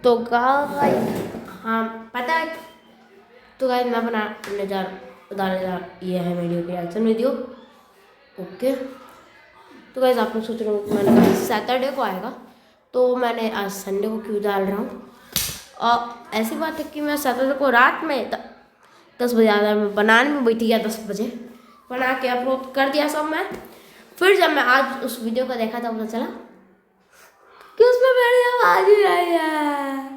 तो गाइस हाँ पता है, तो गाइस मैं बनाने डालने जा ये है वीडियो की रिएक्शन वीडियो। ओके तो गाइस आप लोग सोच रहे हो कि मैंने कहा सैटरडे को आएगा, तो मैंने आज संडे को क्यों डाल रहा हूँ। और ऐसी बात है कि मैं सैटरडे को रात में 10 बजे आया, मैं बनाने में बैठी गया 10 बजे, बना के अपलोड कर दिया सब मैं। फिर जब मैं आज उस वीडियो को देखा था पता चला कि उसमें मेरी आवाज़ ही नहीं है,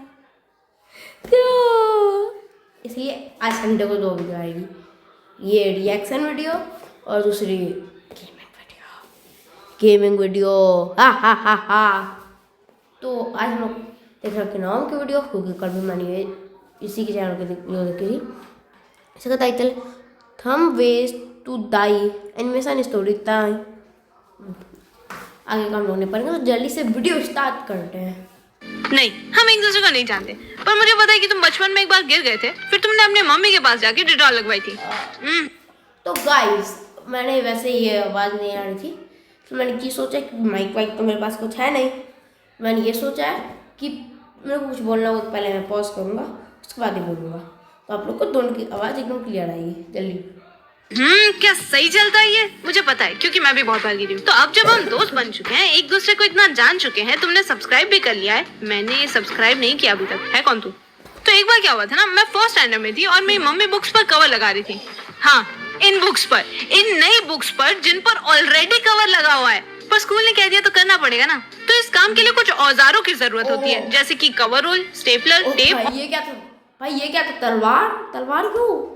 क्यों? इसलिए आज संडे को 2 वीडियो आएगी, ये रिएक्शन वीडियो और दूसरी गेमिंग वीडियो। हा हा हा हा। तो आज हम लोग देख रहे नाम की वीडियो, क्योंकि कल भी मैंने इसी के चैनल के देखी थी। इसका title dumb ways to die animation story time. आगे काम लोग नहीं पड़ेगा, तो जल्दी से वीडियो स्टार्ट करते हैं। नहीं, हम एक दूसरे को नहीं जानते, पर मुझे पता है कि तुम बचपन में एक बार गिर गए थे, फिर तुमने अपने मम्मी के पास जाके डिटॉल लगवाई थी। तो गाइस मैंने वैसे ये आवाज़ नहीं आ रही थी, तो मैंने ये सोचा कि माइक वाइक तो मेरे पास कुछ है नहीं। मैंने ये सोचा है कि मेरे को कुछ बोलना हो तो पहले मैं पॉज करूँगा, उसके बाद ही बोलूँगा, तो आप लोग को दोनों की आवाज़ एकदम क्लियर आएगी जल्दी। क्या सही चलता है ये? मुझे पता है, क्योंकि मैं भी बहुत बार गिरी हूँ। तो अब जब हम दोस्त बन चुके हैं, एक दूसरे को इतना जान चुके हैं, तुमने सब्सक्राइब भी कर लिया है, मैंने सब्सक्राइब नहीं किया अभी तक। है कौन तू? तो एक बार क्या हुआ था ना, मैं फर्स्ट स्टैंडर्ड में थी और मेरी मम्मी बुक्स पर कवर लगा रही थी। हाँ, इन बुक्स पर, इन नई बुक्स पर जिन पर ऑलरेडी कवर लगा हुआ है, पर स्कूल ने कह दिया तो करना पड़ेगा ना। तो इस काम के लिए कुछ औजारों की जरूरत होती है, जैसे कि कवर रोल, स्टेपलर, टेप। ये क्या था भाई, ये क्या था? तलवार क्यों?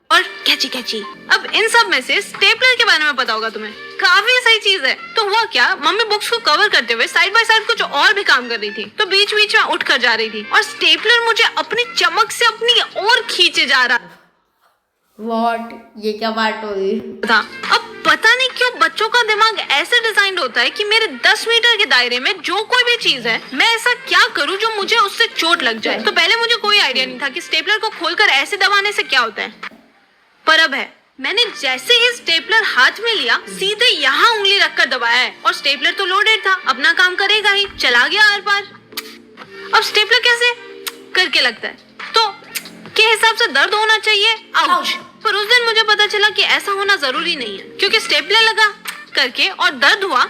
और कैची कैची। अब इन सब में से स्टेपलर के बारे में पता होगा तुम्हें, काफी सही चीज है। तो हुआ क्या, मम्मी बुक्स को कवर करते हुए साइड बाय साइड कुछ और भी काम कर रही थी, तो बीच बीच में उठ कर जा रही थी और स्टेपलर मुझे अपनी चमक से अपनी ओर खींचे जा रहा व्हाट, ये क्या बात हुई था। अब पता नहीं क्यों बच्चों का दिमाग ऐसे डिजाइन होता है कि मेरे 10 मीटर के दायरे में जो कोई भी चीज है, मैं ऐसा क्या करूं जो मुझे उससे चोट लग जाए। तो पहले मुझे कोई आइडिया नहीं था कि स्टेपलर को खोलकर ऐसे दबाने से क्या होता है, पर अब है। मैंने जैसे ही स्टेपलर हाथ में लिया, सीधे यहाँ उंगली रखकर दबाया है, और स्टेपलर तो लोडेड था, अपना काम करेगा ही, चला गया आर पार। अब स्टेपलर कैसे करके लगता है, तो के हिसाब से दर्द होना चाहिए, आउच। पर उस दिन मुझे पता चला कि ऐसा होना जरूरी नहीं है, क्योंकि स्टेपलर लगा करके और दर्द हुआ।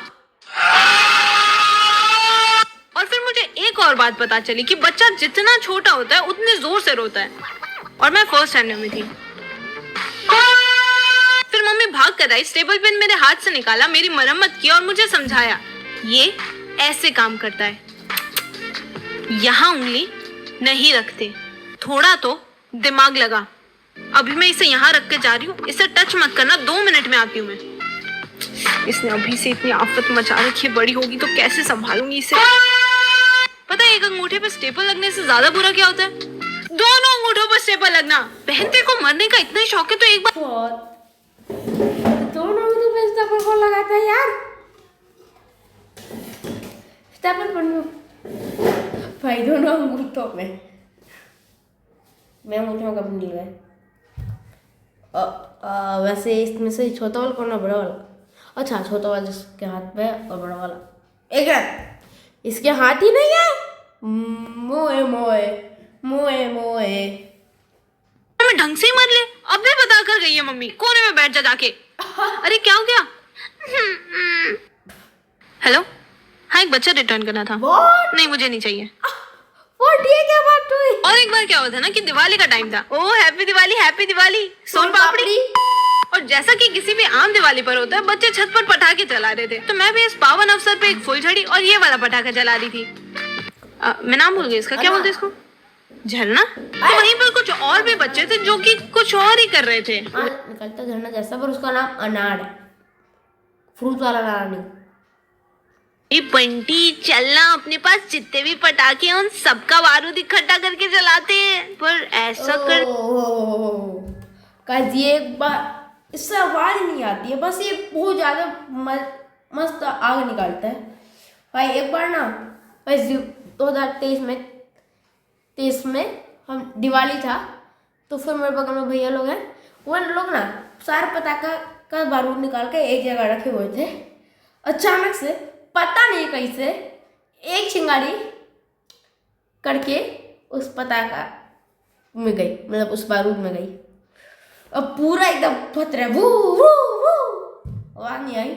और फिर मुझे एक और बात पता चली कि बच्चा जितना छोटा होता है उतने जोर से रोता है, और मैं फर्स्ट स्टैंडर्ड में थी। फिर मम्मी भाग कर आई, स्टेपल पिन मेरे हाथ से निकाला, मेरी मरम्मत की और मुझे समझाया ये ऐसे काम करता है, यहाँ उंगली नहीं रखते, थोड़ा तो दिमाग लगा। अभी मैं इसे यहाँ रख के जा रही हूँ, इसे टच मत करना, 2 मिनट में आती हूँ मैं। इसने अभी से इतनी आफत मचा रखी है, बड़ी होगी तो कैसे संभालूंगी इसे। पता है एक अंगूठे पे स्टेपल लगने से ज्यादा बुरा क्या होता है? दोनों अंगूठों पर स्टेपल लगना। बहनते को मरने का इतना शौक है तो एक बार दोनों अंगूठों पे स्टेपल कौन लगाता है यार? स्टेपल भाई दोनों अंगूठों में, मैं अंगूठों कब नहीं लगाए। वैसे इसमें से छोटा वाला कौन है, बड़ा वाला? अच्छा, छोटा वाला जिसके हाथ में और बड़ा वाला एक है, इसके हाथ ही नहीं है। मोए मोए मोए मोए मैं ढंग से ही मर ले। अब भी बता कर गई है मम्मी, कोने में बैठ जा जाके। अरे क्या हो गया? हेलो, हाँ एक बच्चा रिटर्न करना था। What? नहीं मुझे नहीं चाहिए। What? ये क्या बात हुई? और एक बार क्या हुआ था ना कि दिवाली का टाइम था। ओह हैप्पी दिवाली, सोन पापड़ी। और जैसा कि किसी भी आम दिवाली पर होता है, बच्चे छत पर पटाखे चला रहे थे, तो मैं भी इस पावन अवसर पे एक फुलझड़ी और ये वाला पटाखा जला रही थी। मैं नाम भूल गई इसका, क्या बोलते इसको? झरना। तो वहीं पर कुछ और भी बच्चे थे जो कि कुछ और ही कर रहे थे। निकलता झरना जैसा, पर उसका नाम अनार है, फ्रूट वाला अनार नहीं। बंटी चलना, अपने पास जितने भी पटाखे हैं उन सबका बारूद इकट्ठा करके जलाते हैं, पर ऐसा कर ये एक बार इससे आवाज नहीं आती है, बस ये बहुत ज्यादा मस्त आग निकालता है भाई। एक बार ना भाई 2023 में हम दिवाली था, तो फिर मेरे बगल में भैया लोग हैं, वो लोग ना सारे पटाखा का बारूद निकाल के एक जगह रखे हुए थे। अचानक से पता नहीं कैसे एक चिंगारी करके उस पता का में गई, मतलब उस बारूद में गई। अब पूरा एकदम पत्र वो आवाज नहीं आई,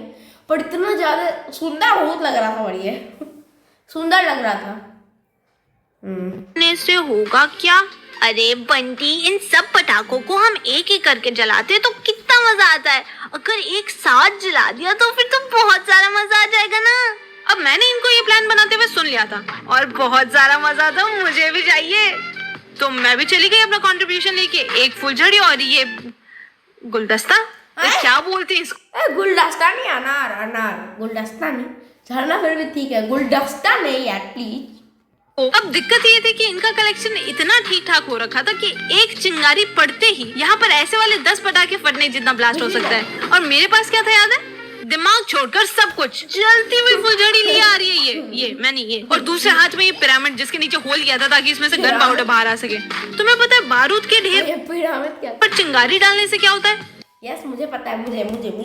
पर इतना ज्यादा सुंदर बहुत लग रहा था, बढ़िया सुंदर लग रहा था। ने से होगा क्या? अरे बंटी, इन सब पटाखों को हम एक एक करके जलाते तो कितना मजा आता है। अगर एक साथ जला दिया तो फिर तो बहुत सारा मजा आ जाएगा ना। अब मैंने इनको ये प्लान बनाते हुए सुन लिया था और बहुत सारा मजा था, मुझे भी चाहिए। तो मैं भी चली गई अपना कंट्रीब्यूशन लेके, एक फुलझड़ी और ये गुलदस्ता, क्या बोलते हैं इसको? गुलदस्ता नहीं, अनार अनार, गुलदस्ता नहीं, झरना फिर भी ठीक है, गुलदस्ता नहीं यार प्लीज। अब दिक्कत ये थी कि इनका कलेक्शन इतना ठीक ठाक हो रखा था कि एक चिंगारी पड़ते ही यहाँ पर ऐसे वाले 10 पटाखे फटने जितना ब्लास्ट हो सकता है। और मेरे पास क्या था याद है? दिमाग छोड़कर सब कुछ। जलती हुई फुलझड़ी लिए आ रही है ये मैंने ये, और दूसरे हाथ में ये पिरामिड जिसके नीचे होल किया था ताकि इसमें से गन पाउडर बाहर आ सके। तुम्हें पता है बारूद के ढेर पर चिंगारी डालने से क्या होता है? यस मुझे पता है, मुझे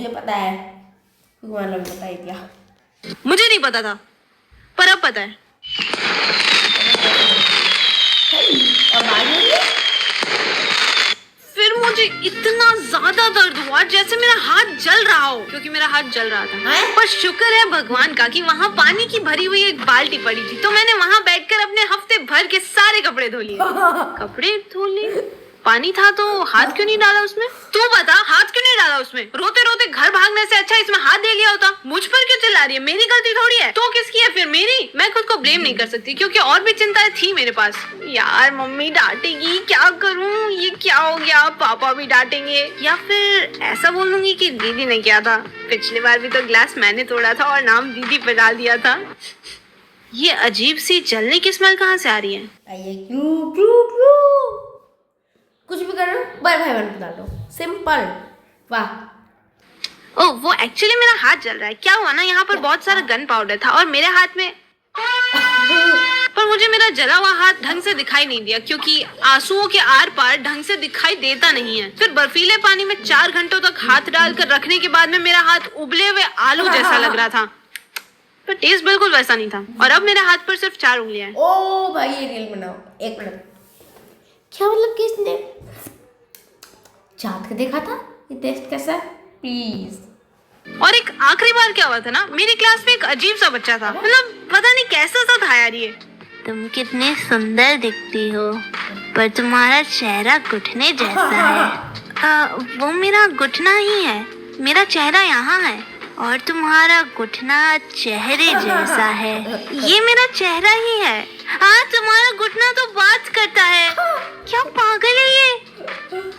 पता है, मतलब बताइए क्या? मुझे नहीं पता था पर अब पता है। फिर मुझे इतना ज्यादा दर्द हुआ जैसे मेरा हाथ जल रहा हो, क्योंकि मेरा हाथ जल रहा था। पर शुक्र है भगवान का कि वहाँ पानी की भरी हुई एक बाल्टी पड़ी थी, तो मैंने वहाँ बैठकर अपने हफ्ते भर के सारे कपड़े धो लिए। कपड़े धो लिए? पानी था तो हाथ क्यों नहीं डाला उसमें? तू बता, हाथ क्यों नहीं डाला उसमें? रोते रोते घर भागने से अच्छा इसमें हाथ दे लिया होता। मुझ पर क्यों चिल्ला रही है? मेरी गलती थोड़ी है। तो किसकी है फिर? मेरी? मैं खुद को ब्लेम नहीं कर सकती क्योंकि और भी चिंताएं थी मेरे पास। यार मम्मी डांटेगी, क्या करूं? ये क्या हो गया? पापा भी डांटेंगे, या फिर ऐसा बोलूंगी कि दीदी ने किया था। पिछली बार भी तो ग्लास मैंने तोड़ा था और नाम दीदी पे डाल दिया था। ये अजीब सी जलने की स्मेल कहाँ से आ रही है? क्यों कुछ भी करो, भाई बन बता दो, सिंपल। वाह। ओह, वो एक्चुअली मेरा हाथ जल रहा है। क्या हुआ ना, यहाँ पर बहुत सारा गन पाउडर था और मेरे हाथ में पर मुझे मेरा जला हुआ हाथ ढंग से दिखाई नहीं दिया क्योंकि आंसुओं के आर पार ढंग से दिखाई देता नहीं है। फिर बर्फीले पानी में 4 घंटों तक हाथ डालकर रखने के बाद में मेरा हाथ उबले हुए आलू जैसा लग रहा था, पर टेस्ट बिल्कुल वैसा नहीं था। और अब मेरे हाथ पर सिर्फ 4 उंगलियां हैं। ओ भाई ये रील बनाओ, 1 मिनट। क्या मतलब किसने चाट के देखा था ये टेस्ट कैसा है? प्लीज। और एक आखिरी बार क्या हुआ था ना, मेरी क्लास में एक अजीब सा बच्चा था, मतलब पता नहीं कैसा सा था यार ये। तुम कितनी सुंदर दिखती हो पर तुम्हारा चेहरा घुटने जैसा है। वो मेरा घुटना ही है, मेरा चेहरा यहाँ है और तुम्हारा घुटना चेहरे जैसा है। ये मेरा चेहरा ही है। हाँ, तुम्हारा घुटना तो बात करता है। क्या पागल है ये?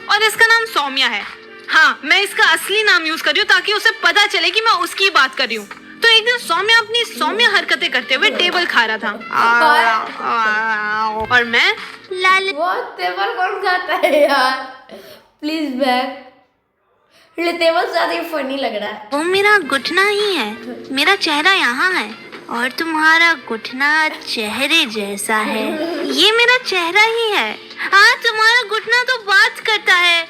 और इसका नाम सौम्या है। हाँ, मैं इसका असली नाम यूज कर रही हूँ ताकि उसे पता चले कि मैं उसकी बात कर रही हूँ। तो एक दिन सौम्या अपनी सौम्या हरकतें करते हुए टेबल खा रहा था और मैं वो टेबल कौन खाता है यार? Please back. टेबल ज्यादा फनी लग रहा है। वो मेरा घुटना ही है, मेरा चेहरा यहाँ है और तुम्हारा घुटना चेहरे जैसा है। ये मेरा चेहरा ही है। हाँ, तुम्हारा घुटना तो बात करता है।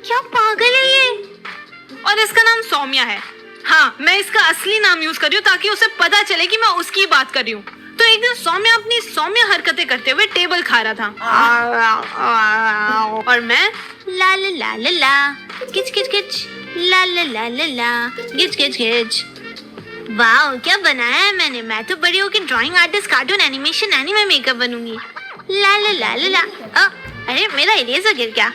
क्या पागल है ये? और इसका नाम सौम्या है। हाँ, मैं इसका असली नाम यूज कर रही हूँ ताकि उसे पता चले कि मैं उसकी बात कर रही हूँ। तो एक दिन सौम्या अपनी सौम्या हरकतें करते हुए टेबल खा रहा था और मैं ला ला ला ला ला किच किच किच ला ला ला ला ला किच किच किच। वाह, क्या बनाया है मैंने? मैं तो बड़ी होकर drawing artist, cartoon animation, anime makeup बनूंगी। ला ला ला ला ला। अरे मेरा इरेजर गिर गया।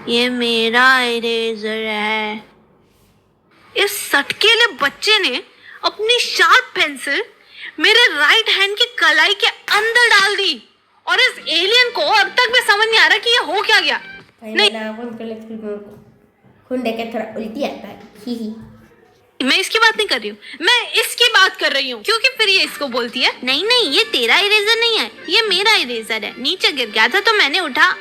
ये मेरा इरेजर है। इस सटकेले बच्चे ने अपनी शार्प पेंसिल मेरे राइट हैंड की कलाई के अंदर डाल दी और इस एलियन को अब तक भी समझ नहीं आ रहा कि ये हो क्या गया। नहीं, खून देख के थोड़ा उल्टी आता है। ही मैं इसकी बात नहीं कर रही हूँ, मैं इसकी बात कर रही हूँ क्योंकि फिर ये इसको बोलती है नहीं नहीं, ये तेरा इरेजर नहीं है, ये मेरा इरेजर है। नीचे गिर गया था तो मैंने उठा।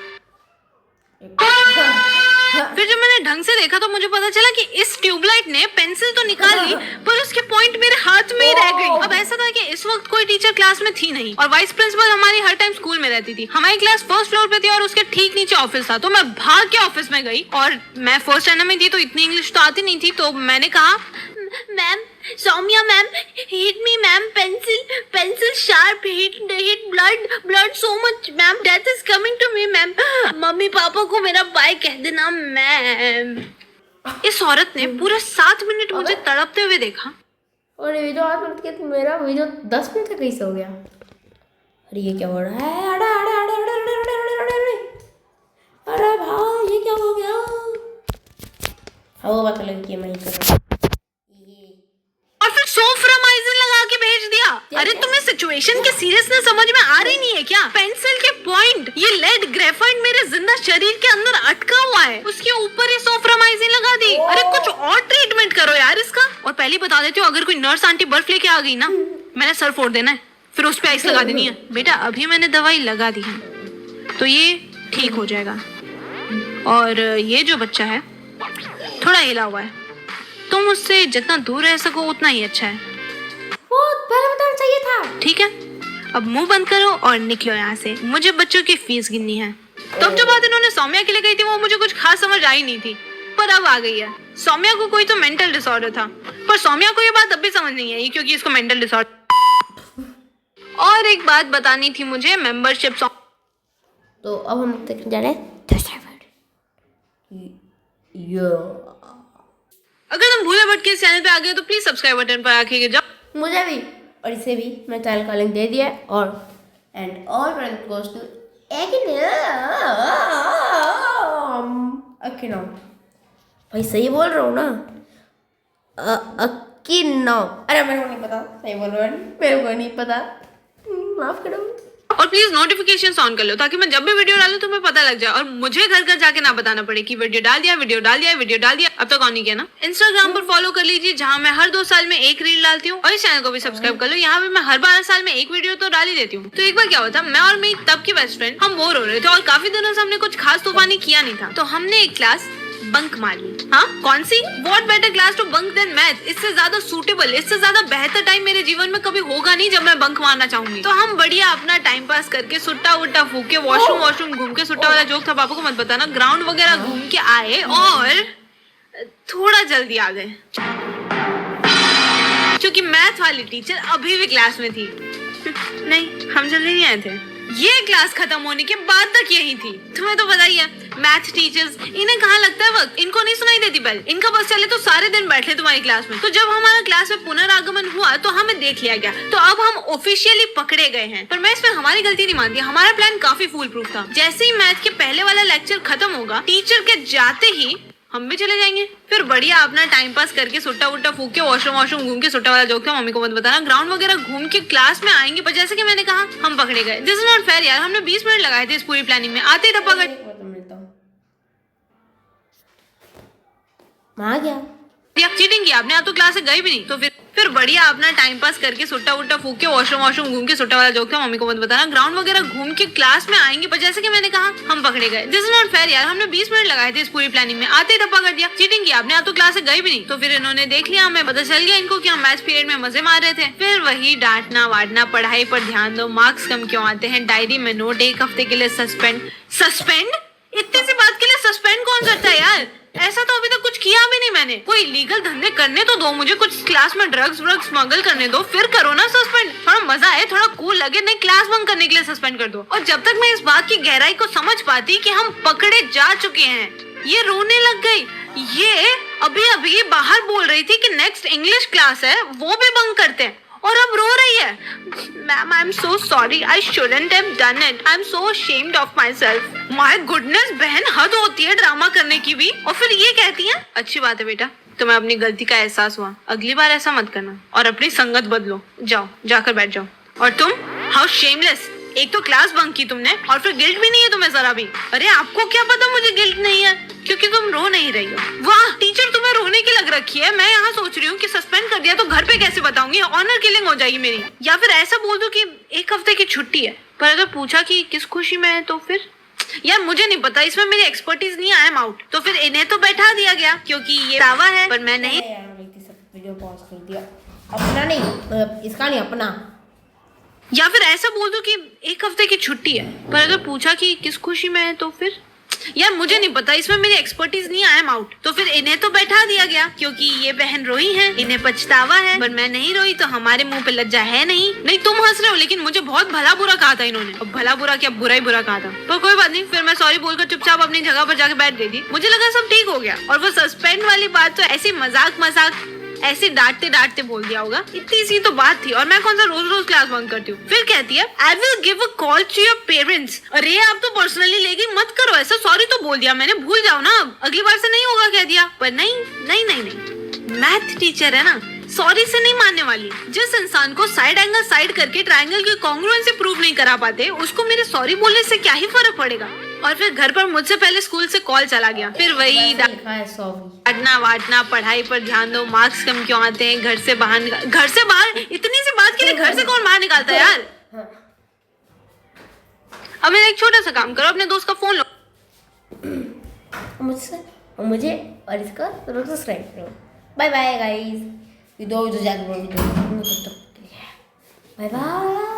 फिर जब मैंने ढंग से देखा तो मुझे पता चला कि इस ट्यूबलाइट ने पेंसिल तो निकाल ली पर उसके पॉइंट मेरे हाथ में ही रह गई। अब ऐसा था कि इस वक्त कोई टीचर क्लास में थी नहीं और वाइस प्रिंसिपल हमारी हर टाइम स्कूल में रहती थी। हमारी क्लास फर्स्ट फ्लोर पे थी और उसके ठीक नीचे ऑफिस था। तो मैं भाग के ऑफिस में गई और मैं फर्स्ट स्टैंडर्ड में थी तो इतनी इंग्लिश तो आती नहीं थी। तो मैंने कहा, ma'am, Saumya ma'am hit me ma'am, pencil blood so much ma'am, death is coming to me ma'am. मम्मी पापा को मेरा बाय कह देना मैम। इस औरत ने पूरे 7 मिनट मुझे तड़पते हुए देखा। और वीडियो 8 मिनट के, तो मेरा वीडियो 10 मिनट का कैसे हो गया? अरे ये क्या हो रहा है? अरे अरे अरे अरे अरे अरे अरे अरे अरे भाई ये क्या हो गया? वो बात अलग की मैं ही कर रहा हूँ। और फिर सोफ्रामाइजिन लगा के भेज दिया। अरे तुम्हें सिचुएशन की सीरियसनेस समझ में आ रही नहीं है क्या? पेंसिल के पॉइंट, ये लेड ग्रेफाइट मेरे जिंदा शरीर के अंदर अटका हुआ है, उसके ऊपर ये सोफ्रामाइजिन लगा दी। अरे कुछ और ट्रीटमेंट करो यार इसका। और पहले ही बता देती हूँ, अगर कोई नर्स आंटी बर्फ लेके आ गई ना, मैंने सर फोड़ देना है, फिर उस पे आइस लगा देनी है। बेटा अभी मैंने दवाई लगा दी है तो ये ठीक हो जाएगा। और ये जो बच्चा है थोड़ा हिला हुआ है, तुम उससे जितना दूर रह सको उतना ही अच्छा है। वो पहले बताना चाहिए था। ठीक है, अब मुंह बंद करो और निकलो यहाँ से, मुझे बच्चों की फीस गिननी है। तब जो बात इन्होंने सौम्या के लिए कही थी वो मुझे कुछ खास समझ आई नहीं थी, पर अब आ गई है। सौम्या को कोई तो मेंटल डिसऑर्डर था, पर सौम्या को ये बात अब भी समझ नहीं आई क्योंकि इसको मेंटल डिसऑर्डर। और एक बात बतानी थी मुझे, मेंबरशिप। तो अब हम देखने जा रहे हैं दूसरा वर्ड। अगर तुम भूले भटके इस चैनल पे आ गए तो प्लीज सब्सक्राइब बटन पर आके गिर जाओ। मुझे भी और इसे भी मैं चैनल का लिंक दे दिया है। और and all friends goes to अकिनो। भाई सही बोल रहा हूँ ना? अकिनो। अरे मेरे को नहीं पता सही बोल रहा हूँ, मेरे को नहीं पता, माफ करो। और प्लीज नोटिफिकेशन ऑन कर लो ताकि मैं जब भी वीडियो डालूं तुम्हें पता लग जाए और मुझे घर घर जाके ना बताना पड़े कि वीडियो डाल दिया वीडियो डाल दिया वीडियो डाल दिया। अब तक ऑन नहीं किया ना? इंस्टाग्राम पर फॉलो कर लीजिए जहां मैं हर 2 साल में एक रील डालती हूँ, और इस चैनल को भी सब्सक्राइब कर लो, यहाँ पे मैं हर 12 साल में एक वीडियो तो डाल ही देती हूँ। तो एक बार क्या हुआ था, मैं और मेरी तब की बेस्ट फ्रेंड हम बोर हो रहे थे और काफी दिनों से हमने कुछ खास तूफानी किया नहीं था, तो हमने एक क्लास बंक मार ली। हाँ कौन सी? What better class to bunk than math. इससे ज्यादा सूटेबल, इससे ज्यादा बेहतर टाइम मेरे जीवन में कभी होगा नहीं जब मैं बंक मारना चाहूंगी। तो हम बढ़िया अपना टाइम पास करके सुट्टा वुट्टा फूक के वॉशरूम घूम के, सुट्टा वाला जोक था पापा को मत बताना, ग्राउंड वगैरह घूम के आए और थोड़ा जल्दी आ गए क्योंकि मैथ वाली टीचर अभी भी क्लास में थी। नहीं हम जल्दी नहीं आए थे, ये क्लास खत्म होने के बाद तक यही थी। तुम्हें तो पता ही है मैथ टीचर्स, इन्हें कहाँ लगता है वक्त, इनको नहीं सुनाई देती बेल, इनका बस चले तो सारे दिन बैठे तुम्हारी क्लास में। तो जब हमारा क्लास में पुनरागमन हुआ तो हमें देख लिया गया, तो अब हम ऑफिशियली पकड़े गए हैं। पर मैं इसमें हमारी गलती नहीं मानती, हमारा प्लान काफी फूल प्रूफ था। जैसे ही मैथ के पहले वाला लेक्चर खत्म होगा, टीचर के जाते ही हम भी चले जाएंगे, फिर बढ़िया अपना टाइम पास करके सुट्टा वुट्टा फूक के वॉशरूम घूम के, सुट्टा वाला जोक था मम्मी को मत बताना, ग्राउंड वगैरह घूम के क्लास में आएंगे। पर जैसे कि मैंने कहा हम पकड़े गए। दिस इज नॉट फेयर यार, हमने 20 मिनट लगाए थे इस पूरी प्लानिंग में, आते ही डब्बा गए। मैं आ गया। चीटिंग किया आपने, आप तो क्लास से गए भी नहीं। तो फिर बढ़िया अपना टाइम पास करके सुट्टा वुट्टा फूक के वॉशरूम घूम के, सुट्टा वाला जोक था मम्मी को मत बताना, ग्राउंड वगैरह घूम के क्लास में आएंगे। पर जैसे कि मैंने कहा हम पकड़े गए। दिस इज नॉट फेयर यार, हमने 20 मिनट लगाए थे इस पूरी प्लानिंग में, आते ही डब्बा कर दिया। चीटिंग किया आपने, आप तो क्लास से गए भी नहीं। तो फिर इन्होंने देख लिया, हमें पता चल गया इनको कि हम मैथ्स पीरियड में मजे मार रहे थे। फिर वही डांटना वाटना, पढ़ाई पर ध्यान दो, मार्क्स कम क्यों आते हैं, डायरी में नोट, 1 हफ्ते के लिए सस्पेंड। इतनी सी बात के लिए सस्पेंड कौन करता है यार? ऐसा तो अभी तक कुछ किया भी नहीं मैंने। कोई लीगल धंधे करने तो दो मुझे, कुछ क्लास में ड्रग्स स्मगल करने दो, फिर करो ना सस्पेंड। थोड़ा मजा आए, थोड़ा कूल लगे, नहीं क्लास बंक करने के लिए सस्पेंड कर दो। और जब तक मैं इस बात की गहराई को समझ पाती कि हम पकड़े जा चुके हैं, ये रोने लग गई। ये अभी बाहर बोल रही थी कि नेक्स्ट इंग्लिश क्लास है वो भी बंक करते हैं, और अब रो रही है। Ma'am I am so sorry, I shouldn't have done it, I am so ashamed of my self. My goodness बहन, हद होती है ड्रामा करने की भी। और फिर ये कहती है अच्छी बात है बेटा, तुम्हें अपनी गलती का एहसास हुआ, अगली बार ऐसा मत करना और अपनी संगत बदलो, जाओ जाकर बैठ जाओ। और तुम हाउ शेमलेस, एक तो क्लास बंक की तुमने और फिर गिल्ट भी नहीं है तुम्हें जरा भी। अरे आपको क्या पता मुझे गिल्ट नहीं है, क्योंकि तुम रो नहीं रही हो। वाह टीचर तुम्हें रोने की लग रखी है। मैं यहाँ सोच रही हूँ कि सस्पेंड कर दिया तो घर पे कैसे बताऊंगी, ऑनर किलिंग हो जाएगी मेरी। या फिर ऐसा बोल दो कि 1 हफ्ते की छुट्टी है, पर अगर पूछा कि किस खुशी में है तो फिर यार मुझे नहीं पता, इसमें मेरी एक्सपर्टीज नहीं, आई एम आउट। तो फिर इन्हें तो बैठा दिया गया क्योंकि ये दावा है, पर मैं नहीं। वीडियो पॉज कर दिया, अपना नहीं मतलब इसका नहीं अपना। या फिर ऐसा बोल दो कि 1 हफ्ते की छुट्टी है, पर अगर पूछा कि किस खुशी में है तो फिर यार मुझे नहीं पता, इसमें मेरी एक्सपर्टीज नहीं, आई एम आउट। तो फिर इन्हें तो बैठा दिया गया क्योंकि ये बहन रोई है, इन्हें पछतावा है, पर मैं नहीं रोई तो हमारे मुंह पे लज्जा है नहीं। नहीं तुम हंस रहे हो, लेकिन मुझे बहुत भला बुरा कहा था इन्होंने। अब भला बुरा क्या, बुरा ही बुरा कहा था। तो कोई बात नहीं, फिर मैं सॉरी बोलकर चुपचाप अपनी जगह पर जाके बैठ गई थी। मुझे लगा सब ठीक हो गया। और वो सस्पेंड वाली बात तो ऐसी मजाक ऐसे डांटते डांटते बोल दिया होगा, इतनी सी तो बात थी। और मैं कौन सा रोज रोज क्लास बंक करती हूँ। फिर कहती है I will give a call to your parents. अरे आप तो पर्सनली लेगी, मत करो ऐसा। सॉरी तो बोल दिया मैंने, भूल जाओ ना, अगली बार से नहीं होगा कह दिया। पर नहीं, मैथ टीचर है ना, सॉरी से नहीं मानने वाली। जिस इंसान को साइड एंगल साइड करके ट्रायंगल की कॉन्ग्रुएंसी प्रूव नहीं करा पाते, उसको मेरे सॉरी बोलने से क्या ही फर्क पड़ेगा। और फिर घर पर मुझसे पहले स्कूल से कॉल चला गया। फिर वही डांटना वाटना, पढ़ाई पर ध्यान दो, मार्क्स कम क्यों आते हैं, घर से बाहर इतनी सी बात के लिए घर से कौन बाहर निकालता है यार। अब मेरा एक छोटा सा काम करो, अपने दोस्त का फोन लो मुझे और इसका जरूर सब्सक्राइब करो। बाय बाय गाइस, वीडियो जाकर बाय बाय।